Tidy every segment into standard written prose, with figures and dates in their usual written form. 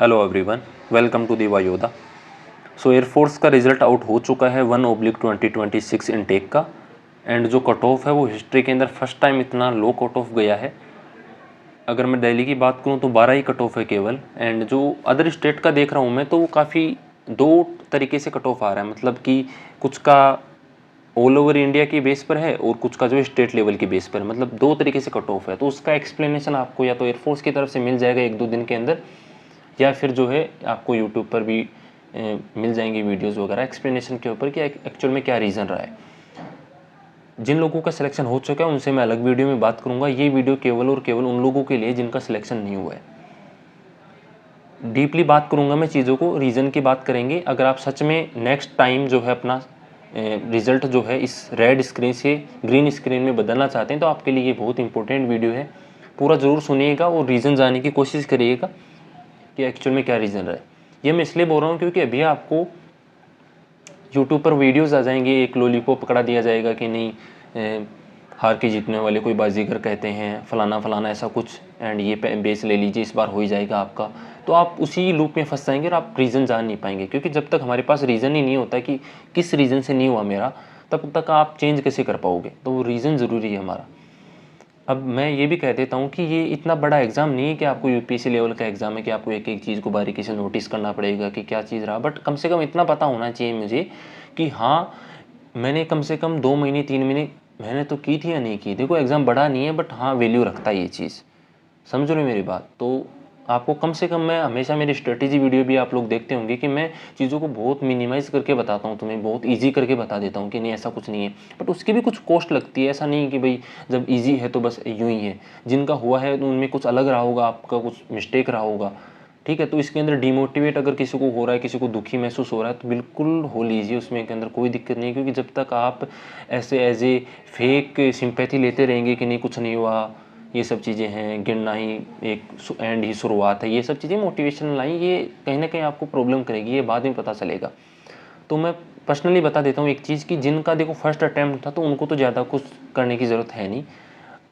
Hello everyone, welcome to the Vayoda. So air force का result out हो चुका है 1/2026 इनटेक का। एंड जो कट ऑफ है वो हिस्ट्री के अंदर फर्स्ट टाइम इतना लो कट ऑफ गया है। अगर मैं दिल्ली की बात करूँ तो 12 ही कट ऑफ है केवल। एंड जो अदर स्टेट का देख रहा हूँ मैं तो वो काफ़ी दो तरीके से कट ऑफ आ रहा है, मतलब कि कुछ का ऑल ओवर इंडिया की बेस पर है और कुछ का जो स्टेट लेवल की बेस पर है, मतलब दो तरीके से कट ऑफ है। तो उसका एक्सप्लेनेशन आपको या तो एयरफोर्स की तरफ से मिल जाएगा 1-2 दिन के अंदर, या फिर जो है आपको यूट्यूब पर भी मिल जाएंगी वीडियोस वगैरह एक्सप्लेनेशन के ऊपर कि एक्चुअल में क्या रीज़न रहा है। जिन लोगों का सिलेक्शन हो चुका है उनसे मैं अलग वीडियो में बात करूंगा। ये वीडियो केवल और केवल उन लोगों के लिए जिनका सिलेक्शन नहीं हुआ है। डीपली बात करूंगा मैं चीज़ों को, रीज़न की बात करेंगे। अगर आप सच में नेक्स्ट टाइम जो है अपना रिजल्ट जो है इस रेड स्क्रीन से ग्रीन स्क्रीन में बदलना चाहते हैं तो आपके लिए ये बहुत इंपॉर्टेंट वीडियो है। पूरा ज़रूर सुनिएगा और रीज़न जानने की कोशिश करिएगा कि एक्चुअल में क्या रीज़न रहा है। ये मैं इसलिए बोल रहा हूँ क्योंकि अभी आपको यूट्यूब पर वीडियोस आ जाएंगे, एक लॉलीपॉप पकड़ा दिया जाएगा कि नहीं हार के जीतने वाले कोई बाजीगर कहते हैं, फलाना फलाना ऐसा कुछ, एंड ये बेस ले लीजिए इस बार हो ही जाएगा आपका। तो आप उसी लूप में फंस जाएंगे और आप रीज़न जान नहीं पाएंगे, क्योंकि जब तक हमारे पास रीज़न ही नहीं होता कि किस रीज़न से नहीं हुआ मेरा, तब तक आप चेंज कैसे कर पाओगे। तो वो रीज़न ज़रूरी है हमारा। अब मैं ये भी कह देता हूँ कि ये इतना बड़ा एग्ज़ाम नहीं है कि आपको यूपीएससी लेवल का एग्ज़ाम है कि आपको एक एक चीज़ को बारीकी से नोटिस करना पड़ेगा कि क्या चीज़ रहा। बट कम से कम इतना पता होना चाहिए मुझे कि हाँ, मैंने कम से कम 2 महीने 3 महीने मेहनत तो की थी या नहीं की। देखो एग्ज़ाम बड़ा नहीं है, बट हाँ वैल्यू रखता है ये चीज़। समझ रहे हो मेरी बात। तो आपको कम से कम, मैं हमेशा मेरी स्ट्रेटेजी वीडियो भी आप लोग देखते होंगे कि मैं चीज़ों को बहुत मिनिमाइज़ करके बताता हूँ, तुम्हें बहुत इजी करके बता देता हूँ कि नहीं ऐसा कुछ नहीं है। बट उसकी भी कुछ कॉस्ट लगती है। ऐसा नहीं कि भाई जब इजी है तो बस यूँ ही है। जिनका हुआ है तो उनमें कुछ अलग रहा होगा, आपका कुछ मिस्टेक रहा होगा, ठीक है। तो इसके अंदर डिमोटिवेट अगर किसी को हो रहा है, किसी को दुखी महसूस हो रहा है, तो बिल्कुल हो लीजिए, उसमें के अंदर कोई दिक्कत नहीं है। क्योंकि जब तक आप ऐसे एज ए फेक सिंपैथी लेते रहेंगे कि नहीं कुछ नहीं हुआ, ये सब चीज़ें हैं, गिरना ही एक एंड ही शुरुआत है, ये सब चीज़ें मोटिवेशनल लाई, ये कहीं ना कहीं आपको प्रॉब्लम करेगी, ये बाद में पता चलेगा। तो मैं पर्सनली बता देता हूँ एक चीज़ कि जिनका देखो फर्स्ट अटैम्प्ट था तो उनको तो ज़्यादा कुछ करने की ज़रूरत है नहीं।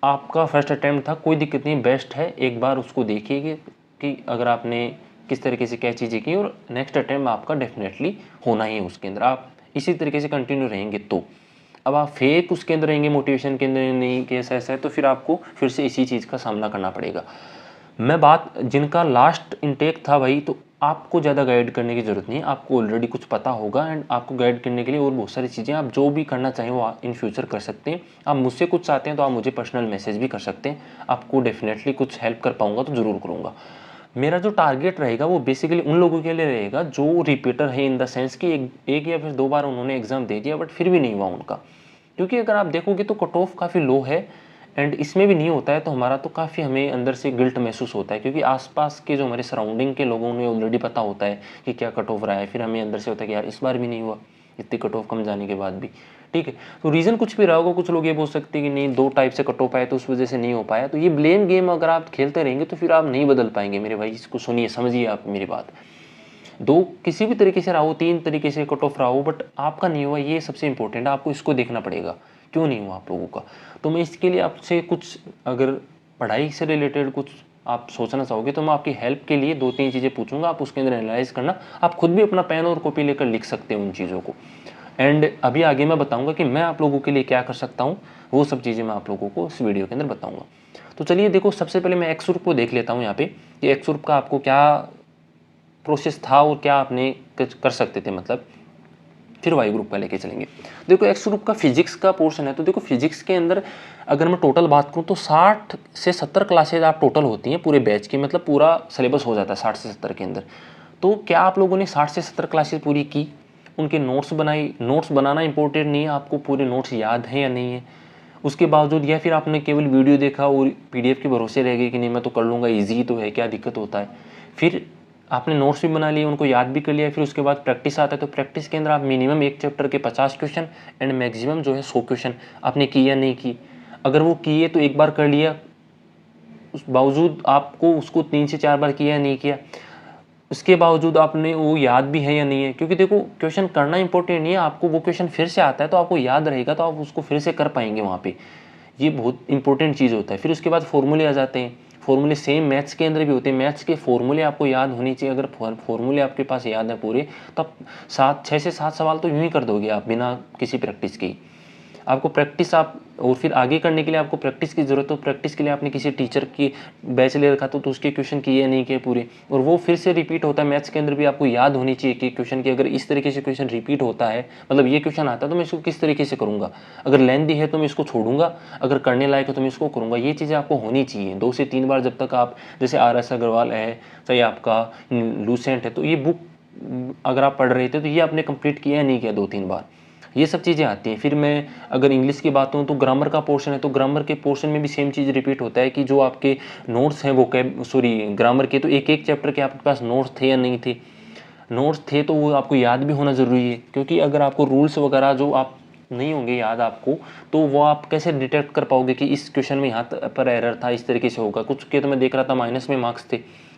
आपका फर्स्ट अटैम्प्ट था, कोई दिक्कत नहीं, बेस्ट है। एक बार उसको देखिए कि अगर आपने किस तरीके से क्या चीज़ें की, और नेक्स्ट अटैम्प्ट आपका डेफिनेटली होना ही है उसके अंदर। आप इसी तरीके से कंटिन्यू रहेंगे तो। अब आप फेक उसके अंदर रहेंगे, मोटिवेशन के अंदर नहीं कि ऐसा ऐसा है, तो फिर आपको फिर से इसी चीज़ का सामना करना पड़ेगा। मैं बात जिनका लास्ट इनटेक था भाई, तो आपको ज़्यादा गाइड करने की ज़रूरत नहीं है। आपको ऑलरेडी कुछ पता होगा, एंड आपको गाइड करने के लिए और बहुत सारी चीज़ें, आप जो भी करना चाहें वो इन फ्यूचर कर सकते हैं। आप मुझसे कुछ चाहते हैं तो आप मुझे पर्सनल मैसेज भी कर सकते हैं। आपको डेफिनेटली कुछ हेल्प कर पाऊंगा तो ज़रूर करूँगा। मेरा जो टारगेट रहेगा वो बेसिकली उन लोगों के लिए रहेगा जो रिपीटर है, इन द सेंस कि एक या फिर 2 बार उन्होंने एग्ज़ाम दे दिया बट फिर भी नहीं हुआ उनका। क्योंकि अगर आप देखोगे तो कट ऑफ काफ़ी लो है, एंड इसमें भी नहीं होता है तो हमारा तो काफ़ी हमें अंदर से गिल्ट महसूस होता है, क्योंकि आसपास के जो हमारे सराउंडिंग के लोगों ने ऑलरेडी पता होता है कि क्या कट ऑफ रहा है। फिर हमें अंदर से होता है कि यार इस बार भी नहीं हुआ, इतनी कट ऑफ कम जाने के बाद भी, ठीक है। तो रीज़न कुछ भी रहा होगा, कुछ लोग ये बोल सकते हैं कि नहीं 2 टाइप से कट ऑफ आए तो उस वजह से नहीं हो पाया। तो ये ब्लेम गेम अगर आप खेलते रहेंगे तो फिर आप नहीं बदल पाएंगे मेरे भाई। इसको सुनिए, समझिए आप मेरी बात। दो किसी भी तरीके से रहा हो, 3 तरीके से कट ऑफ रहा हो, बट आपका नहीं हुआ, ये सबसे इंपॉर्टेंट है। आपको इसको देखना पड़ेगा क्यों नहीं हुआ आप लोगों का। तो मैं इसके लिए आपसे कुछ, अगर पढ़ाई से रिलेटेड कुछ आप सोचना चाहोगे तो मैं आपकी हेल्प के लिए 2-3 चीज़ें पूछूंगा, आप उसके अंदर एनालाइज करना। आप खुद भी अपना पेन और कॉपी लेकर लिख सकते हैं उन चीज़ों को। एंड अभी आगे मैं बताऊंगा कि मैं आप लोगों के लिए क्या कर सकता हूँ, वो सब चीज़ें मैं आप लोगों को इस वीडियो के अंदर बताऊंगा। तो चलिए देखो, सबसे पहले मैं एक्स ग्रुप को देख लेता हूँ यहाँ पे कि एक्स ग्रुप का आपको क्या प्रोसेस था और क्या आपने कर सकते थे, मतलब फिर वाई ग्रुप का लेके चलेंगे। देखो एक्स ग्रुप का फिजिक्स का पोर्शन है, तो देखो फिजिक्स के अंदर अगर मैं टोटल बात करूँ तो 60 से 70 क्लासेज आप टोटल होती हैं पूरे बैच की, मतलब पूरा सिलेबस हो जाता है 60 से 70 के अंदर। तो क्या आप लोगों ने 60 से 70 क्लासेज पूरी की, उनके नोट्स बनाई। नोट्स बनाना इंपॉर्टेंट नहीं है, आपको पूरे नोट्स याद हैं या नहीं है उसके बावजूद, या फिर आपने केवल वीडियो देखा और पीडीएफ के भरोसे रह गए कि नहीं मैं तो कर लूँगा, ईजी तो है, क्या दिक्कत होता है। फिर आपने नोट्स भी बना लिए, उनको याद भी कर लिया, फिर उसके बाद प्रैक्टिस आता है। तो प्रैक्टिस के अंदर आप मिनिमम एक चैप्टर के 50 क्वेश्चन एंड मैक्सिमम जो है 100 क्वेश्चन आपने की या नहीं की। अगर वो किए तो एक बार कर लिया, उस बावजूद आपको उसको 3 से 4 बार किया या नहीं किया, उसके बावजूद आपने वो याद भी है या नहीं है। क्योंकि देखो क्वेश्चन करना इंपॉर्टेंट नहीं है, आपको वो क्वेश्चन फिर से आता है तो आपको याद रहेगा, तो आप उसको फिर से कर पाएंगे वहाँ पे। ये बहुत इंपॉर्टेंट चीज़ होता है। फिर उसके बाद फॉर्मूले आ जाते हैं। फॉर्मूले सेम मैथ्स के अंदर भी होते हैं, मैथ्स के फॉर्मूले आपको याद होनी चाहिए। अगर फॉर्मूले आपके पास याद है पूरे, तो आप 6 से 7 सवाल तो यूं ही कर दोगे आप बिना किसी प्रैक्टिस के। आपको प्रैक्टिस और फिर आगे करने के लिए आपको प्रैक्टिस की ज़रूरत हो। प्रैक्टिस के लिए आपने किसी टीचर की बैच ले रखा तो उसके क्वेश्चन किए नहीं किए पूरे, और वो फिर से रिपीट होता है। मैथ्स के अंदर भी आपको याद होनी चाहिए कि क्वेश्चन की अगर इस तरीके से क्वेश्चन रिपीट होता है, मतलब ये क्वेश्चन आता है तो मैं इसको किस तरीके से करूँगा, अगर लेंथी है तो मैं इसको छोड़ूंगा, अगर करने लायक है तो मैं इसको करूँगा। ये चीज़ें आपको होनी चाहिए 2 से 3 बार। जब तक आप, जैसे RS अग्रवाल है, चाहे आपका लूसेंट है, तो ये बुक अगर आप पढ़ रहे थे तो ये आपने कंप्लीट किया नहीं किया 2-3 बार, ये सब चीज़ें आती हैं। फिर मैं अगर इंग्लिश की बात हूँ तो ग्रामर का पोर्शन है, तो ग्रामर के पोर्शन में भी सेम चीज़ रिपीट होता है कि जो आपके नोट्स हैं वो ग्रामर के, तो एक एक चैप्टर के आपके पास नोट्स थे या नहीं थे, नोट्स थे तो वो आपको याद भी होना ज़रूरी है। क्योंकि अगर आपको रूल्स वगैरह जो आप नहीं होंगे याद आपको, तो वो आप कैसे डिटेक्ट कर पाओगे कि इस क्वेश्चन में यहाँ पर एरर था, इस तरीके से होगा। कुछ के तो मैं देख रहा था माइनस में मार्क्स थे,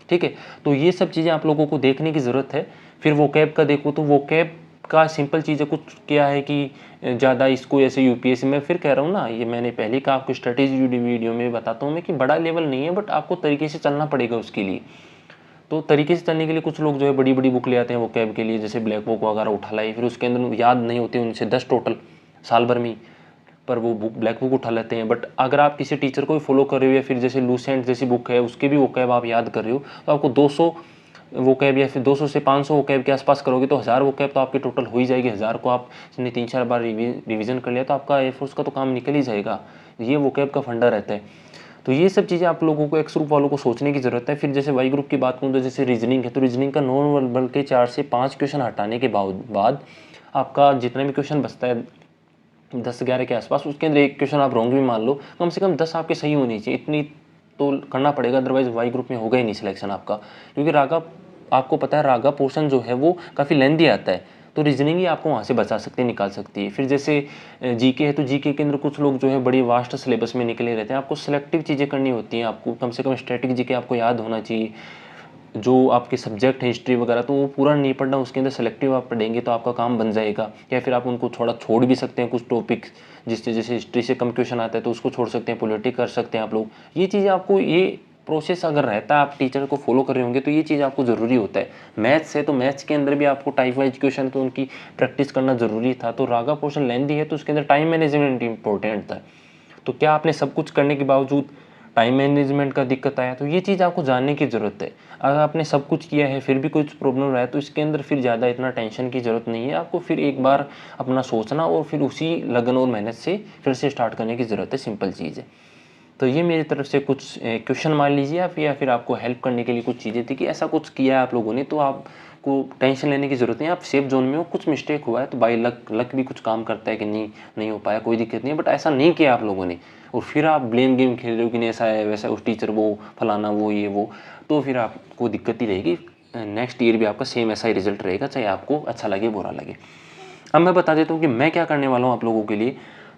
ठीक है। तो ये सब चीज़ें आप लोगों को देखने की ज़रूरत है। फिर वोकैब का देखो तो वोकैब का सिंपल चीज़ है, कुछ क्या है कि ज़्यादा इसको ऐसे यूपीएससी में, फिर कह रहा हूँ ना, ये मैंने पहले कहा आपको स्ट्रेटेजी वीडियो में बताता हूँ मैं कि बड़ा लेवल नहीं है, बट आपको तरीके से चलना पड़ेगा उसके लिए। तो तरीके से चलने के लिए कुछ लोग जो है बड़ी बड़ी बुक ले आते हैं वो कैब के लिए, जैसे ब्लैक बुक वगैरह उठा लाई, फिर उसके अंदर याद नहीं होती उनसे 10 टोटल साल भर में, पर वो बुक ब्लैक बुक उठा लेते हैं। बट अगर आप किसी टीचर को भी फॉलो कर रहे हो, या फिर जैसे लूसेंट जैसी बुक है उसके भी वो कैब आप याद कर रहे हो, तो आपको 200 वो कैब या फिर 200 से 500 वो कैब के आसपास करोगे तो 1000 वो कैब तो आपकी टोटल हो ही जाएगी। 1000 को आप 3-4 बार रिवीजन कर लिया तो आपका एयरफोर्स का तो काम निकल ही जाएगा। ये वो कैब का फंडा रहता है। तो ये सब चीज़ें आप लोगों को एक्स ग्रुप वालों को सोचने की ज़रूरत है। फिर जैसे वाई ग्रुप की बात करूँ तो जैसे रीजनिंग है, तो रीजनिंग का नॉर्मल बल्कि 4 से 5 क्वेश्चन हटाने के बाद आपका जितना भी क्वेश्चन बचता है 10-11 के आसपास, उसके अंदर एक क्वेश्चन आप रॉन्ग भी मान लो, कम से कम 10 आपके सही होनी चाहिए, इतनी तो करना पड़ेगा, अदरवाइज वाई ग्रुप में होगा ही नहीं सिलेक्शन आपका। क्योंकि रागा, आपको पता है रागा पोर्शन जो है वो काफ़ी लेंथी आता है, तो रीजनिंग ही आपको वहाँ से बचा सकती है, निकाल सकती है। फिर जैसे जीके है, तो जीके के अंदर कुछ लोग जो है बड़ी वास्ट सिलेबस में निकले रहते हैं, आपको सिलेक्टिव चीज़ें करनी होती हैं। आपको कम से कम स्टैटिक जीके आपको याद होना चाहिए। जो आपके सब्जेक्ट है हिस्ट्री वगैरह, तो वो पूरा नहीं पढ़ना, उसके अंदर सेलेक्टिव आप पढ़ेंगे तो आपका काम बन जाएगा। या फिर आप उनको थोड़ा छोड़ भी सकते हैं, कुछ टॉपिक्स जिससे जैसे हिस्ट्री से कम क्वेश्चन आता है तो उसको छोड़ सकते हैं, पॉलिटिक्स कर सकते हैं आप लोग। ये चीज़ें आपको, ये प्रोसेस अगर रहता है, आप टीचर को फॉलो कर रहे होंगे तो ये चीज़ आपको ज़रूरी होता है। मैथ्स है तो मैथ्स के अंदर भी आपको टाइप वाइज क्वेश्चन तो उनकी प्रैक्टिस करना ज़रूरी था। तो रागा पोर्शन लेंथी है तो उसके अंदर टाइम मैनेजमेंट इंपॉर्टेंट था। तो क्या आपने सब कुछ करने के बावजूद टाइम मैनेजमेंट का दिक्कत आया, तो ये चीज़ आपको जानने की ज़रूरत है। अगर आपने सब कुछ किया है फिर भी कुछ प्रॉब्लम रहा है तो इसके अंदर फिर ज़्यादा इतना टेंशन की ज़रूरत नहीं है। आपको फिर एक बार अपना सोचना और फिर उसी लगन और मेहनत से फिर से स्टार्ट करने की ज़रूरत है, सिंपल चीज़ है। तो ये मेरी तरफ से कुछ क्वेश्चन मान लीजिए आप, या फिर आपको हेल्प करने के लिए कुछ चीज़ें थी कि ऐसा कुछ किया है आप लोगों ने, तो आपको टेंशन लेने की ज़रूरत नहीं है। आप सेफ जोन में हो, कुछ मिस्टेक हुआ है तो बाई लक भी कुछ काम करता है कि नहीं हो पाया, कोई दिक्कत नहीं है। बट ऐसा नहीं किया आप लोगों ने और फिर आप ब्लेम गेम खेल रहे हो कि नहीं ऐसा है वैसा, उस टीचर वो फलाना वो ये वो, तो फिर आपको दिक्कत ही रहेगी। नेक्स्ट ईयर भी आपका सेम ऐसा ही रिजल्ट रहेगा, चाहे आपको अच्छा लगे बुरा लगे। अब मैं बता देता हूँ कि मैं क्या करने वाला हूँ आप लोगों के लिए।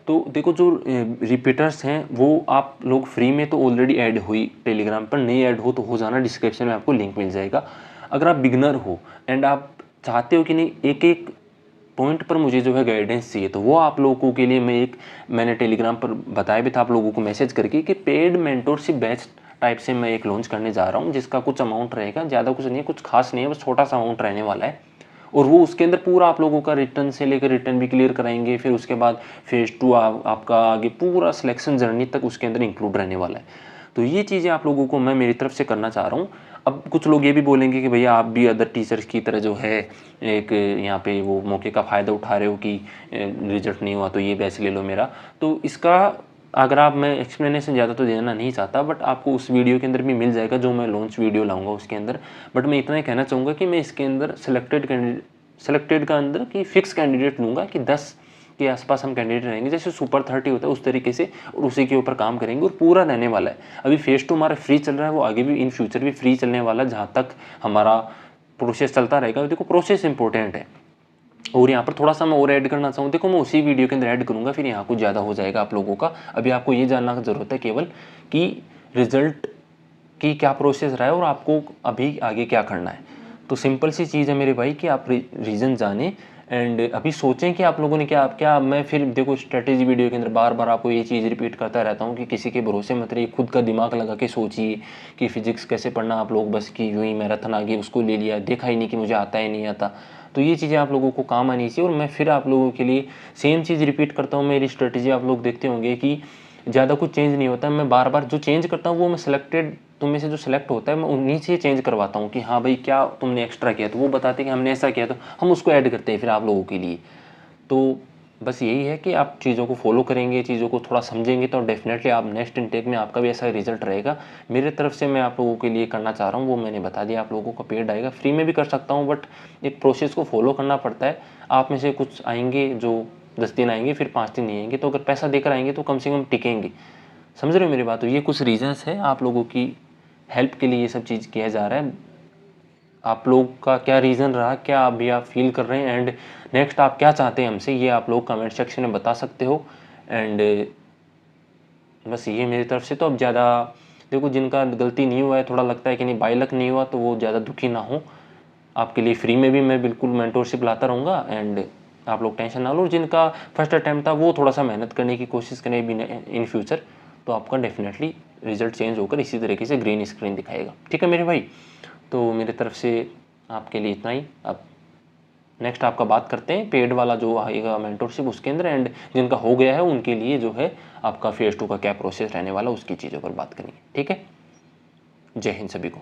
तो देखो, जो रिपीटर्स हैं वो आप लोग फ्री में तो ऑलरेडी ऐड हुई टेलीग्राम पर, नहीं ऐड हो तो हो जाना, डिस्क्रिप्शन में आपको लिंक मिल जाएगा। अगर आप बिगनर हो एंड आप चाहते हो कि नहीं एक एक पॉइंट पर मुझे जो है गाइडेंस चाहिए, तो वो आप लोगों के लिए मैंने टेलीग्राम पर बताया भी था आप लोगों को मैसेज करके कि पेड मेंटोरशिप बैच टाइप से मैं एक लॉन्च करने जा रहा हूँ, जिसका कुछ अमाउंट रहेगा, ज़्यादा कुछ नहीं है, कुछ खास नहीं है, बस छोटा सा अमाउंट रहने वाला है। और वो उसके अंदर पूरा आप लोगों का रिटर्न से लेकर रिटर्न भी क्लियर कराएंगे। फिर उसके बाद फेज़ 2 आपका आगे पूरा सिलेक्शन जर्नी तक उसके अंदर इंक्लूड रहने वाला है। तो ये चीज़ें आप लोगों को मैं मेरी तरफ से करना चाह रहा हूँ। अब कुछ लोग ये भी बोलेंगे कि भैया आप भी अदर टीचर्स की तरह जो है एक यहाँ पे वो मौके का फ़ायदा उठा रहे हो कि रिजल्ट नहीं हुआ तो ये बैच ले लो मेरा। तो इसका अगर आप, मैं एक्सप्लेनेशन ज़्यादा तो देना नहीं चाहता, बट आपको उस वीडियो के अंदर भी मिल जाएगा जो मैं लॉन्च वीडियो लाऊंगा उसके अंदर। बट मैं इतना ही कहना चाहूँगा कि मैं इसके अंदर सेलेक्टेड का अंदर कि फिक्स कैंडिडेट लूँगा कि 10 के आसपास हम कैंडिडेट रहेंगे, जैसे सुपर 30 होता है उस तरीके से, और उसी के ऊपर काम करेंगे और पूरा रहने वाला है। अभी फेज़ 2 हमारा फ्री चल रहा है, वो आगे भी इन फ्यूचर भी फ्री चलने वाला है, जहाँ तक हमारा प्रोसेस चलता रहेगा। देखो, प्रोसेस इंपॉर्टेंट है। और यहाँ पर थोड़ा सा मैं और ऐड करना चाहूँ, देखो मैं उसी वीडियो के अंदर ऐड करूँगा, फिर यहाँ कुछ ज़्यादा हो जाएगा आप लोगों का। अभी आपको ये जानना ज़रूरत है केवल कि रिजल्ट की क्या प्रोसेस रहा है और आपको अभी आगे क्या करना है। तो सिंपल सी चीज़ है मेरे भाई कि आप रीज़न जाने एंड अभी सोचें कि आप लोगों ने क्या क्या मैं फिर देखो स्ट्रेटेजी वीडियो के अंदर बार बार आपको ये चीज़ रिपीट करता रहता हूँ कि किसी के भरोसे मत रहिए, खुद का दिमाग लगा के सोचिए कि फिजिक्स कैसे पढ़ना। आप लोग बस कि यूँ ही मैराथन आ गई उसको ले लिया, देखा ही नहीं कि मुझे आता है नहीं आता। तो ये चीज़ें आप लोगों को काम आनी चाहिए। और मैं फिर आप लोगों के लिए सेम चीज़ रिपीट करता हूँ। मेरी स्ट्रेटेजी आप लोग देखते होंगे कि ज़्यादा कुछ चेंज नहीं होता। मैं बार बार जो चेंज करता हूँ वो मैं सिलेक्टेड तुम में से जो सिलेक्ट होता है मैं उन्हीं से चेंज करवाता हूँ कि हाँ भाई क्या तुमने एक्स्ट्रा किया, तो वो बताते हैं कि हमने ऐसा किया, तो हम उसको ऐड करते हैं फिर आप लोगों के लिए। तो बस यही है कि आप चीज़ों को फॉलो करेंगे, चीज़ों को थोड़ा समझेंगे तो डेफिनेटली आप नेक्स्ट इनटेक में आपका भी ऐसा रिजल्ट रहेगा। मेरे तरफ से मैं आप लोगों के लिए करना चाह रहा हूँ वो मैंने बता दिया। आप लोगों को पेड आएगा, फ्री में भी कर सकता हूँ, बट एक प्रोसेस को फॉलो करना पड़ता है। आप में से कुछ आएंगे जो 10 दिन आएंगे, फिर 5 दिन नहीं आएंगे, तो अगर पैसा देकर आएंगे तो कम से कम टिकेंगे। समझ रहे हो मेरी बात? तो ये कुछ रीजंस है आप लोगों की हेल्प के लिए ये सब चीज़ किया जा रहा है। आप लोग का क्या रीज़न रहा, क्या अभी आप फील कर रहे हैं, एंड नेक्स्ट आप क्या चाहते हैं हमसे, ये आप लोग कमेंट सेक्शन में बता सकते हो। एंड बस ये मेरी तरफ से। तो अब ज़्यादा देखो जिनका गलती नहीं हुआ है, थोड़ा लगता है कि नहीं बाई लक नहीं हुआ, तो वो ज़्यादा दुखी ना हो। आपके लिए फ्री में भी मैं बिल्कुल मेंटोरशिप लाता रहूँगा, एंड आप लोग टेंशन ना लो। जिनका फर्स्ट अटैम्प्ट था वो थोड़ा सा मेहनत करने की कोशिश करें भी इन फ्यूचर, तो आपका डेफिनेटली रिजल्ट चेंज होकर इसी तरीके से ग्रीन स्क्रीन दिखाएगा। ठीक है मेरे भाई? तो मेरे तरफ से आपके लिए इतना ही। अब नेक्स्ट आपका बात करते हैं पेड वाला जो आएगा मेंटोरशिप उसके अंदर, एंड जिनका हो गया है उनके लिए जो है आपका फेज़ 2 का क्या प्रोसेस रहने वाला उसकी चीज़ों पर बात करेंगे। ठीक है? जय हिंद सभी को।